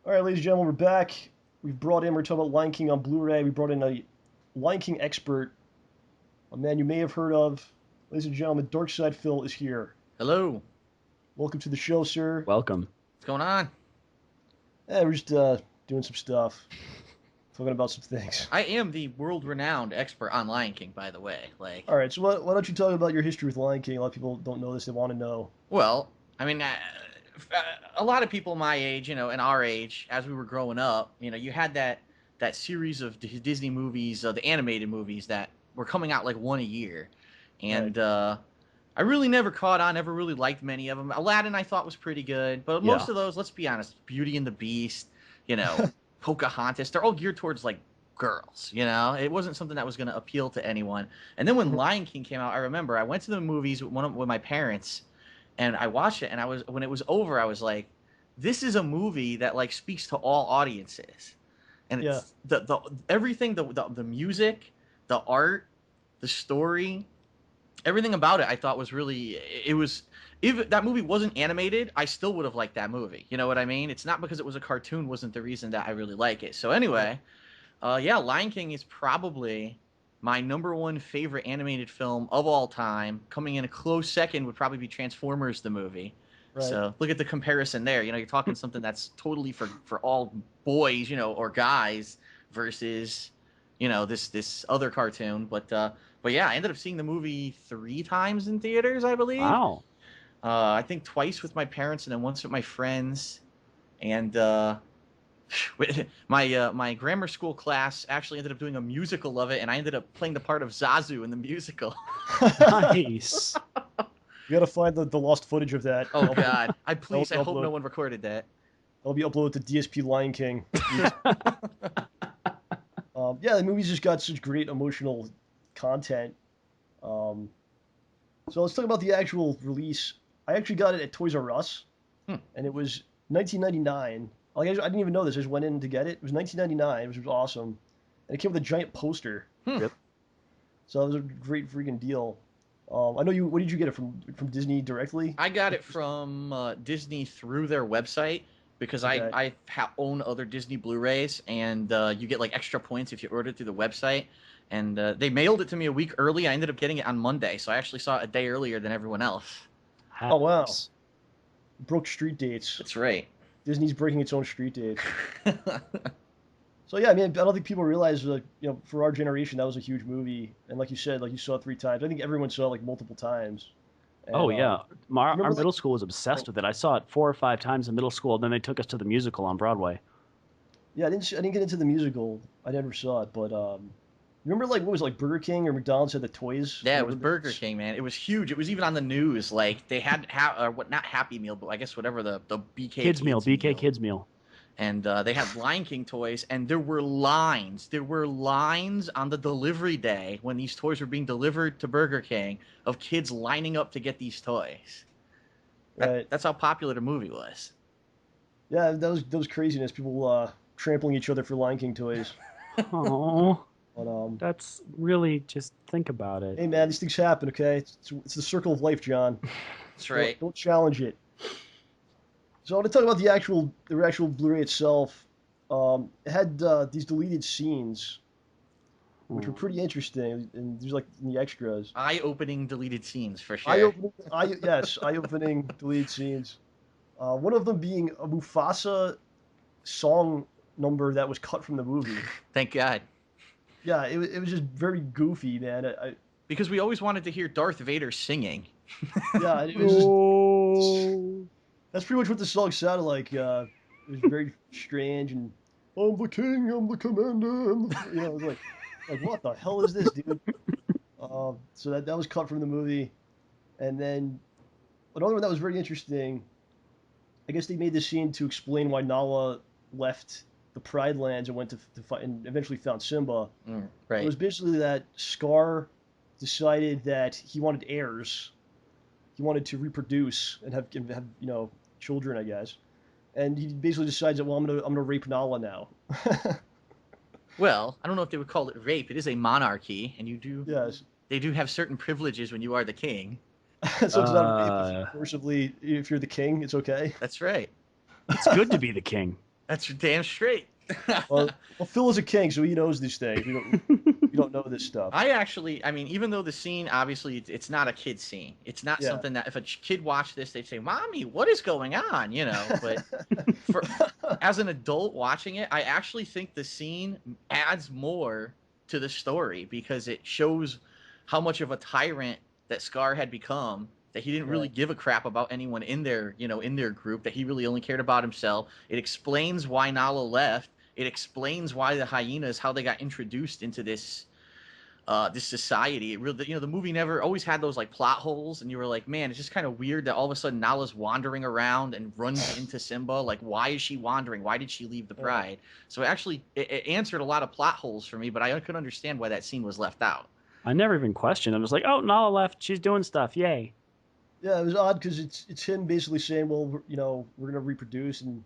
All right, ladies and gentlemen, we're back. We're talking about Lion King on Blu-ray. We brought in a Lion King expert, a man you may have heard of. Ladies and gentlemen, Darkside Phil is here. Hello. Welcome to the show, sir. Welcome. What's going on? We're just doing some stuff, talking about some things. I am the world-renowned expert on Lion King, by the way. All right, so why don't you talk about your history with Lion King? A lot of people don't know this; they want to know. Well, I mean, a lot of people my age, and our age, as we were growing up, you had that series of Disney movies, the animated movies that were coming out like one a year, Right. and I really never caught on. Never really liked many of them. Aladdin I thought was pretty good, but Yeah. most of those, let's be honest, Beauty and the Beast, you know, Pocahontas, they're all geared towards like girls. It wasn't something that was going to appeal to anyone. And then when Lion King came out, I remember I went to the movies with my parents, and I watched it, and when it was over, I was like, this is a movie that like speaks to all audiences, and Yeah. it's the everything, the music, the art, the story, everything about it I thought was really, it was, if that movie wasn't animated, I still would have liked that movie. You know what I mean? It's not because it was a cartoon wasn't the reason that I really like it. So Right. anyway, yeah, Lion King is probably my number one favorite animated film of all time. Coming in a close second would probably be Transformers the movie. Right. So look at the comparison there. You're talking something that's totally for all boys, or guys, versus this other cartoon. But yeah, I ended up seeing the movie three times in theaters, I believe. Wow. I think twice with my parents and then once with my friends. And my grammar school class actually ended up doing a musical of it, and I ended up playing the part of Zazu in the musical. Nice. We got to find the lost footage of that. Oh God! I please, I I'll hope upload. no one recorded that. It'll be uploaded to DSP Lion King. Yeah, the movie's just got such great emotional content. Um, so let's talk about the actual release. I actually got it at Toys R Us, Hmm. and it was 1999. Like I didn't even know this. I just went in to get it. It was 1999, which was awesome, and it came with a giant poster. Hmm. Yep. So it was a great freaking deal. I know you. What did you get it from Disney directly? I got it from Disney through their website because Okay. I own other Disney Blu-rays, and you get like extra points if you order through the website. And they mailed it to me a week early. I ended up getting it on Monday, so I actually saw it a day earlier than everyone else. Oh wow, Nice. broke street dates. That's right. Disney's breaking its own street dates. So yeah, I mean, I don't think people realize, for our generation, that was a huge movie, and like you said, like you saw it three times. I think everyone saw it like multiple times. Oh And yeah. Our remember, like, middle school was oh, obsessed with it. I saw it 4 or 5 times in middle school, and then they took us to the musical on Broadway. yeah, I didn't get into the musical. I never saw it, but remember, like, what was it, like Burger King or McDonald's had the toys? Yeah, it Whatever. was Burger King, man. It was huge. It was even on the news. Like they had what, not Happy Meal, but I guess whatever the BK Kids meal, BK meal. Kids meal. And they had Lion King toys, and there were lines. There were lines on the delivery day when these toys were being delivered to Burger King of kids lining up to get these toys. Right. That's how popular the movie was. Yeah, that was craziness. People trampling each other for Lion King toys. Oh, But that's really just think about it. hey man, these things happen. Okay, it's the circle of life, John. That's right. Don't challenge it. So I want to talk about the actual Blu-ray itself. It had these deleted scenes, which were Hmm. pretty interesting, and there's like in the extras. Eye-opening deleted scenes for sure. Eye-opening deleted scenes. One of them being a Mufasa song number that was cut from the movie. Thank God. Yeah, it was just very goofy, man. Because we always wanted to hear Darth Vader singing. Yeah, it was just No. that's pretty much what the song sounded like. It was very strange, and I'm the king, I'm the commander. It was like what the hell is this, dude? So that was cut from the movie, and then another one that was very interesting. I guess they made this scene to explain why Nala left the Pride Lands and went to fight, and eventually found Simba. It Right. was basically that Scar decided that he wanted heirs. He wanted to reproduce and have children, I guess. And he basically decides that, well, I'm gonna rape Nala now. Well, I don't know if they would call it rape. It is a monarchy, and Yes. they do have certain privileges when you are the king. So it's not rape if you Uh, forcibly if you're the king, it's okay. That's right. it's good to be the king. That's damn straight. Well, Phil is a king, so he knows these things. We don't know this stuff. I mean, even though the scene, obviously, it's not a kid scene. It's not Yeah. something that if a kid watched this, they'd say, "Mommy, what is going on?" You know. But for as an adult watching it, I actually think the scene adds more to the story because it shows how much of a tyrant that Scar had become. That he didn't really Right. give a crap about anyone in their, in their group. That he really only cared about himself. It explains why Nala left. It explains why the hyenas, how they got introduced into this society. It really, the movie never always had those like plot holes, and you were like, man, it's just kind of weird that all of a sudden Nala's wandering around and runs into Simba. Like, why is she wandering? Why did she leave the Pride? So it answered a lot of plot holes for me, but I couldn't understand why that scene was left out. I never even questioned. I was like, oh, Nala left. She's doing stuff. Yay. Yeah, it was odd because it's him basically saying, well, we're gonna reproduce and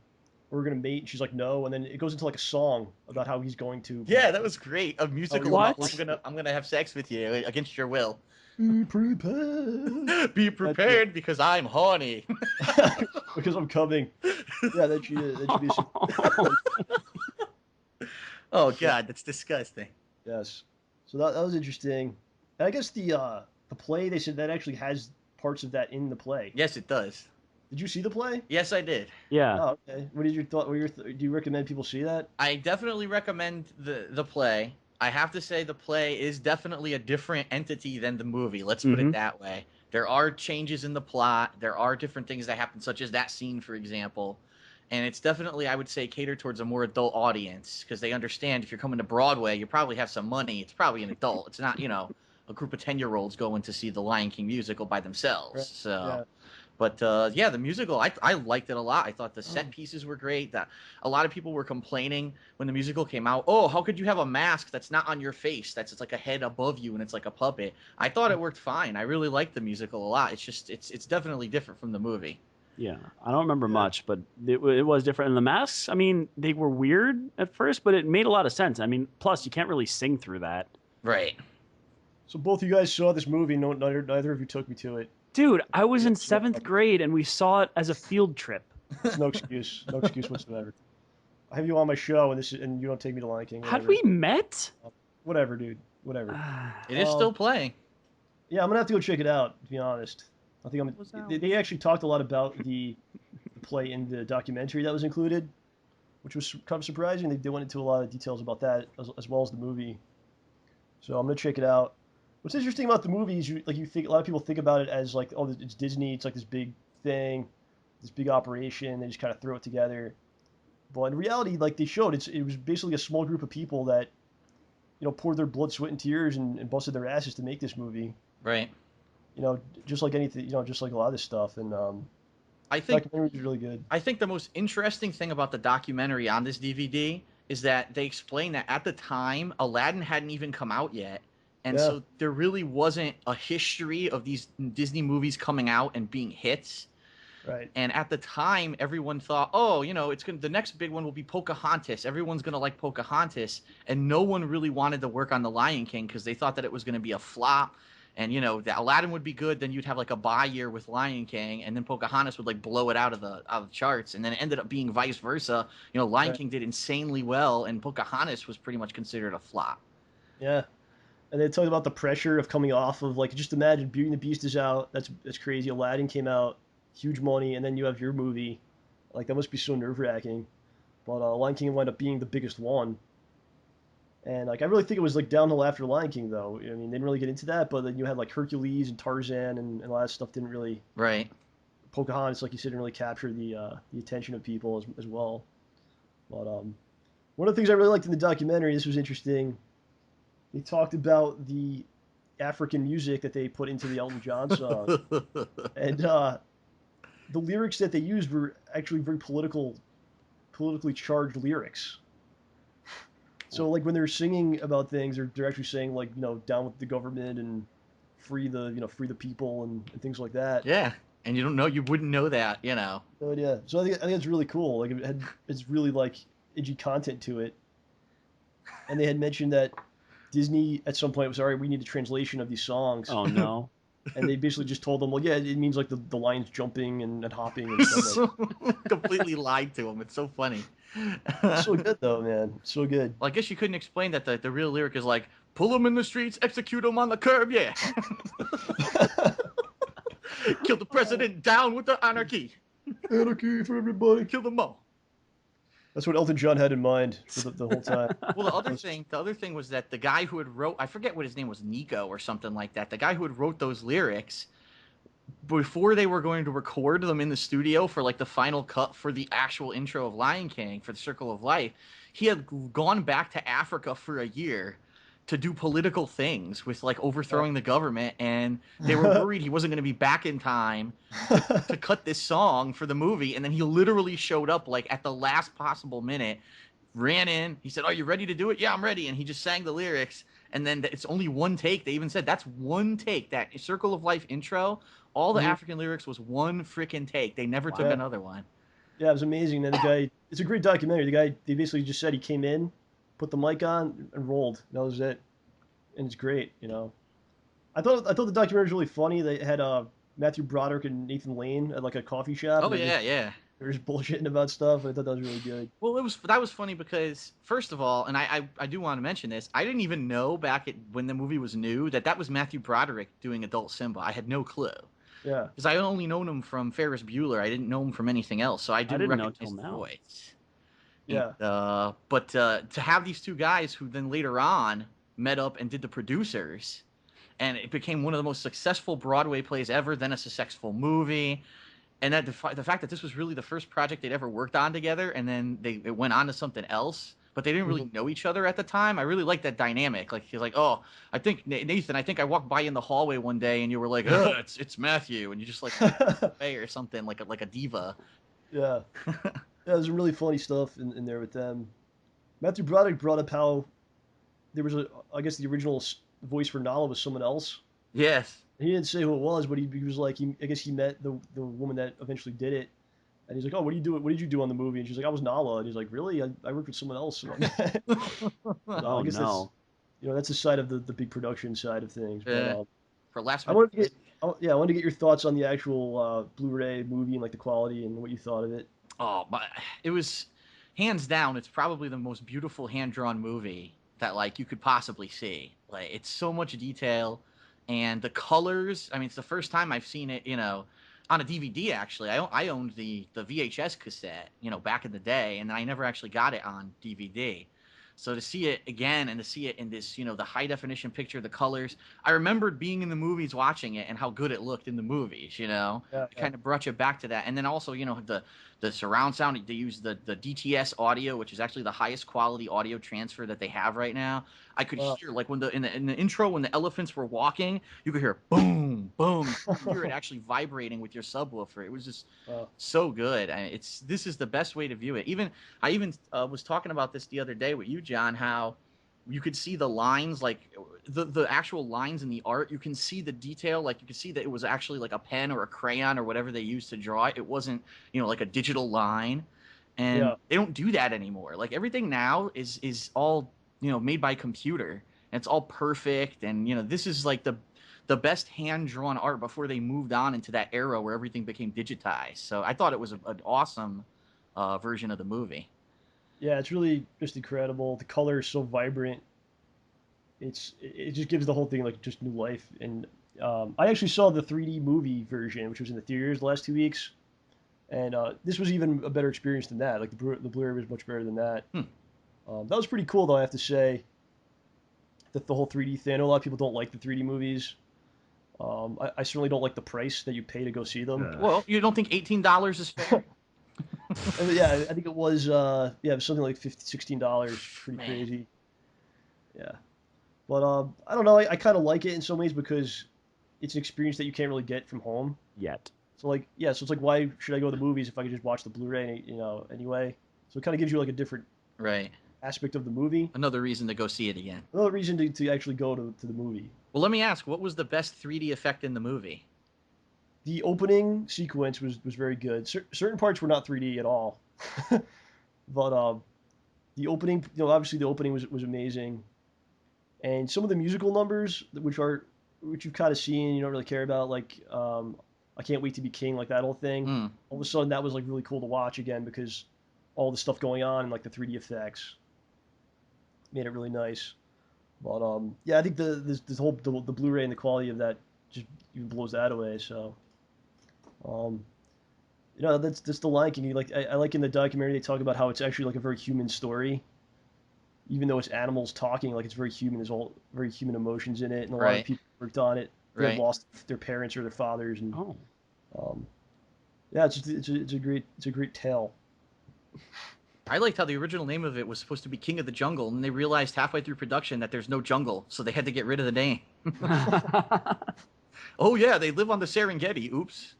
we're gonna mate, and she's like, no, and then it goes into like a song about how he's going to. Yeah, that was great. A musical What? about I'm gonna have sex with you against your will. Be prepared. Be prepared because I'm horny. Because I'm coming. Yeah, that should be. Oh God, that's disgusting. Yes. So that was interesting. And I guess the play, they said that actually has parts of that in the play. Yes, it does. Did you see the play? Yes, I did. Yeah. Oh, okay. What is your thought? Do you recommend people see that? I definitely recommend the play. I have to say the play is definitely a different entity than the movie. Let's put it that way. There are changes in the plot. There are different things that happen, such as that scene, for example. And it's definitely, I would say, catered towards a more adult audience because they understand if you're coming to Broadway, you probably have some money. It's probably an adult. It's not, a group of 10-year-olds going to see the Lion King musical by themselves. Right. So. Yeah. But yeah, the musical, I liked it a lot. I thought the set pieces were great. That a lot of people were complaining when the musical came out. Oh, how could you have a mask that's not on your face? It's like a head above you and it's like a puppet. I thought it worked fine. I really liked the musical a lot. It's just it's definitely different from the movie. Yeah, I don't remember much, but it was different. And the masks, I mean, they were weird at first, but it made a lot of sense. I mean, plus you can't really sing through that. Right. So both of you guys saw this movie. No, neither of you took me to it. Dude, I was in 7th grade and we saw it as a field trip. It's no excuse. No excuse whatsoever. I have you on my show, and you don't take me to Lion King. Had we met? Whatever, dude. Whatever. It is still playing. Yeah, I'm gonna have to go check it out. To be honest, I think They actually talked a lot about the play in the documentary that was included, which was kind of surprising. They went into a lot of details about that as well as the movie. So I'm gonna check it out. What's interesting about the movie is you think a lot of people think about it as like, oh, it's Disney. It's like this big thing, this big operation. They just kind of throw it together. But in reality, like they showed, it was basically a small group of people that, poured their blood, sweat, and tears and busted their asses to make this movie. Right. Just like anything, just like a lot of this stuff. And I think the documentary was really good. I think the most interesting thing about the documentary on this DVD is that they explain that at the time Aladdin hadn't even come out yet. And so there really wasn't a history of these Disney movies coming out and being hits. Right. And at the time, everyone thought, oh, the next big one will be Pocahontas. Everyone's going to like Pocahontas. And no one really wanted to work on The Lion King because they thought that it was going to be a flop. And, that Aladdin would be good. Then you'd have like a bye year with Lion King. And then Pocahontas would like blow it out of the charts. And then it ended up being vice versa. Lion King did insanely well. And Pocahontas was pretty much considered a flop. Yeah. And they talked about the pressure of coming off of just imagine Beauty and the Beast is out. That's crazy. Aladdin came out, huge money, and then you have your movie. Like that must be so nerve-wracking. But Lion King wound up being the biggest one. And I really think it was downhill after Lion King though. I mean, they didn't really get into that, but then you had Hercules and Tarzan and a lot of stuff didn't really. Right. Pocahontas, like you said, didn't really capture the attention of people as well. But one of the things I really liked in the documentary, this was interesting. They talked about the African music that they put into the Elton John song. And the lyrics that they used were actually very politically charged lyrics. So when they're singing about things, they're actually saying down with the government and free the people and things like that. Yeah. And you wouldn't know that, So yeah. So I think it's really cool. It's really edgy content to it. And they had mentioned that Disney at some point was, all right, we need a translation of these songs. Oh no. and they basically just told them, well, yeah, it means like the lion's jumping and hopping and stuff like. Completely lied to him. It's so funny. So good though, man. So good. Well, I guess you couldn't explain that the real lyric is like, pull them in the streets, execute them on the curb, yeah. Kill the president, down with the anarchy. Anarchy for everybody. Kill them all. That's what Elton John had in mind for the whole time. Well, the other thing was that the guy who had wrote, I forget what his name was, Nico or something like that. The guy who had wrote those lyrics, before they were going to record them in the studio for like the final cut for the actual intro of Lion King for the Circle of Life, he had gone back to Africa for a year to do political things with like overthrowing the government, and they were worried he wasn't going to be back in time to cut this song for the movie. And then he literally showed up like at the last possible minute, ran in, he said, "Are you ready to do it?" "Yeah, I'm ready." And he just sang the lyrics, and then it's only one take. They even said that's one take. That Circle of Life intro, all the African lyrics was one freaking take. They never took another one. Yeah, it was amazing. And the guy, it's a great documentary. The guy, they basically just said he came in, put the mic on, and rolled. That was it. And it's great, you know. I thought the documentary was really funny. They had Matthew Broderick and Nathan Lane at like a coffee shop. Oh yeah. They were just bullshitting about stuff. I thought that was really good. Well, that was funny because first of all, and I do want to mention this, I didn't even know when the movie was new that was Matthew Broderick doing adult Simba. I had no clue. Yeah. Because I only known him from Ferris Bueller. I didn't know him from anything else, so I didn't recognize the voice. Yeah. And, but to have these two guys who then later on met up and did the producers, and it became one of the most successful Broadway plays ever, then a successful movie, and that the fact that this was really the first project they'd ever worked on together, and then it went on to something else, but they didn't really know each other at the time. I really like that dynamic. Like he's like, "Oh, I think Nathan, I think I walked by in the hallway one day, and you were like, oh, it's Matthew," and you just like hey or something like a diva. Yeah. Yeah, there's some really funny stuff in there with them. Matthew Broderick brought up how there was I guess the original voice for Nala was someone else. Yes. He didn't say who it was, but he was like, I guess he met the woman that eventually did it. And he's like, "Oh, what did you do on the movie?" And she's like, "I was Nala." And he's like, "Really? I worked with someone else." I guess that's, you know, that's the side of the big production side of things. Yeah. But, for last I wanted to get your thoughts on the actual Blu-ray movie and like the quality and what you thought of it. Oh, but it was hands down. It's probably the most beautiful hand-drawn movie that like you could possibly see. Like it's so much detail, and the colors. I mean, it's the first time I've seen it. You know, on a DVD actually. I owned the VHS cassette. You know, back in the day, and I never actually got it on DVD. So to see it again and to see it in this, you know, the high definition picture, the colors. I remembered being in the movies watching it and how good it looked in the movies, you know. Yeah, It kind of brought you back to that. And then also, you know, the surround sound, they use the DTS audio, which is actually the highest quality audio transfer that they have right now. I could hear like when in the intro when the elephants were walking, you could hear boom, boom. You could hear it actually vibrating with your subwoofer. It was just so good. This is the best way to view it. I even was talking about this the other day with you, John, how you could see the lines, like the actual lines in the art. You can see the detail, like you could see that it was actually like a pen or a crayon or whatever they used to draw it. It wasn't, you know, like a digital line, and they don't do that anymore. Like everything now is all, you know, made by computer, and it's all perfect. And you know, this is like the best hand drawn art before they moved on into that era where everything became digitized. So I thought it was an awesome version of the movie. Yeah, it's really just incredible. The color is so vibrant. It just gives the whole thing like just new life. And I actually saw the 3D movie version, which was in the theaters the last 2 weeks, and this was even a better experience than that. Like the Blu-ray was much better than that. That was pretty cool, though. I have to say that the whole 3D thing. I know a lot of people don't like the 3D movies. I certainly don't like the price that you pay to go see them. Well, you don't think $18 is fair? Yeah, I think it was it was something like $16. Pretty crazy. Yeah, but I don't know. I kind of like it in some ways because it's an experience that you can't really get from home yet. So like, so it's like, why should I go to the movies if I could just watch the Blu-ray, you know, anyway? So it kind of gives you like a different aspect of the movie. Another reason to go see it again. Another reason to actually go to the movie. Well, let me ask, what was the best 3D effect in the movie? The opening sequence was very good. Certain parts were not 3D at all, but the opening, you know, obviously the opening was amazing, and some of the musical numbers, which are which you've kind of seen, you don't really care about, like I Can't Wait to Be King, like that whole thing. Mm. All of a sudden, that was like really cool to watch again because all the stuff going on and like the 3D effects made it really nice. But yeah, I think this whole the Blu-ray and the quality of that just even blows that away. So, um, that's the Lion King. Like I like in the documentary they talk about how it's actually like a very human story, even though it's animals talking. Like it's very human. There's all very human emotions in it, and a lot of Right. people worked on it. They had Right. lost their parents or their fathers, and Oh, um, yeah, it's a great tale. I liked how the original name of it was supposed to be King of the Jungle, and they realized halfway through production that there's no jungle, so they had to get rid of the name. Oh yeah, they live on the Serengeti. Oops.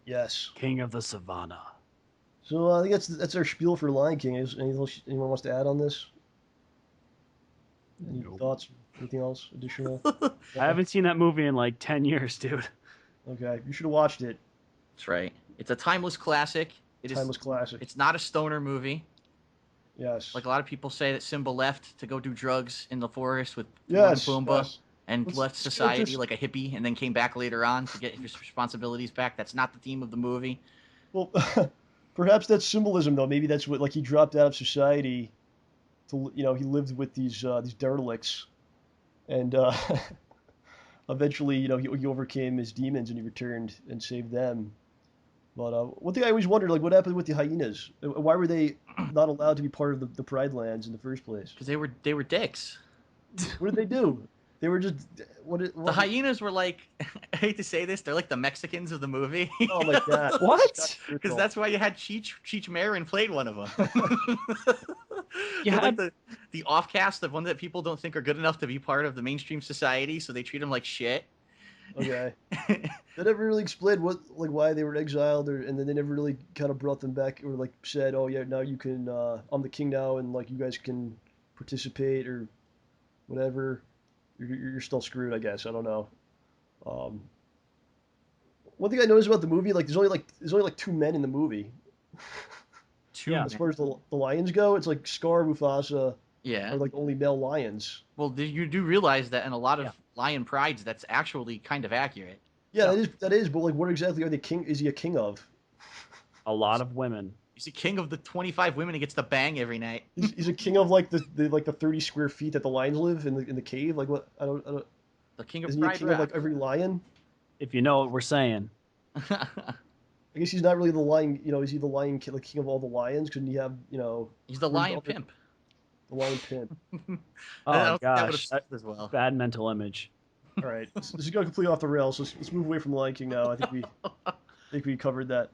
Yes. King of the Savannah. So I think that's our spiel for Lion King. Anyone wants to add on this? Any Nope. thoughts? Anything else additional? I haven't seen that movie in like 10 years, dude. Okay, you should have watched it. That's right. It's a timeless classic. It is. Timeless classic. It's not a stoner movie. Yes. Like a lot of people say that Simba left to go do drugs in the forest with Yes. Timon and Pumbaa Yes. and Let's- left let's get society this- like a hippie and then came back later on to get his responsibilities back. That's not the theme of the movie. Well, perhaps that's symbolism, though. Maybe that's what, like, he dropped out of society to, he lived with these derelicts, and eventually, he overcame his demons and he returned and saved them. But one thing I always wondered, like, what happened with the hyenas? Why were they not allowed to be part of the Pride Lands in the first place? Because they were dicks. What did they do? They were just The hyenas were like, I hate to say this, they're like the Mexicans of the movie. Oh my god! What? Because that's why you had Cheech Marin played one of them. You They're had- like the offcast, the one that people don't think are good enough to be part of the mainstream society, so they treat them like shit. Okay. They never really explained why they were exiled, and then they never really kind of brought them back or like said, oh yeah, now you can, I'm the king now, and like you guys can participate or whatever. You're still screwed, I guess. I don't know. Um, one thing I noticed about the movie, like there's only like two men in the movie. Yeah. As far as the lions go, it's like Scar, Mufasa Yeah. are like the only male lions. Well, you do realize that in a lot of Yeah. lion prides, that's actually kind of accurate. Yeah, Yeah. that is. But like, what exactly are they king? Is he a king of? A lot of women. He's the king of the 25 women he gets to bang every night. He's a king of like the 30 square feet that the lions live in the cave. Like what? I don't. The king of Isn't he a pride king of like rap. every lion? If you know what we're saying. I guess he's not really the lion. Is he the lion king, like king of all the lions? Couldn't he have He's the Where's lion all the- pimp. the lion pimp? Oh I don't think that would've gosh, stuck as well. bad mental image. All right, this is going completely off the rails. Let's move away from Lion King now. I think we covered that.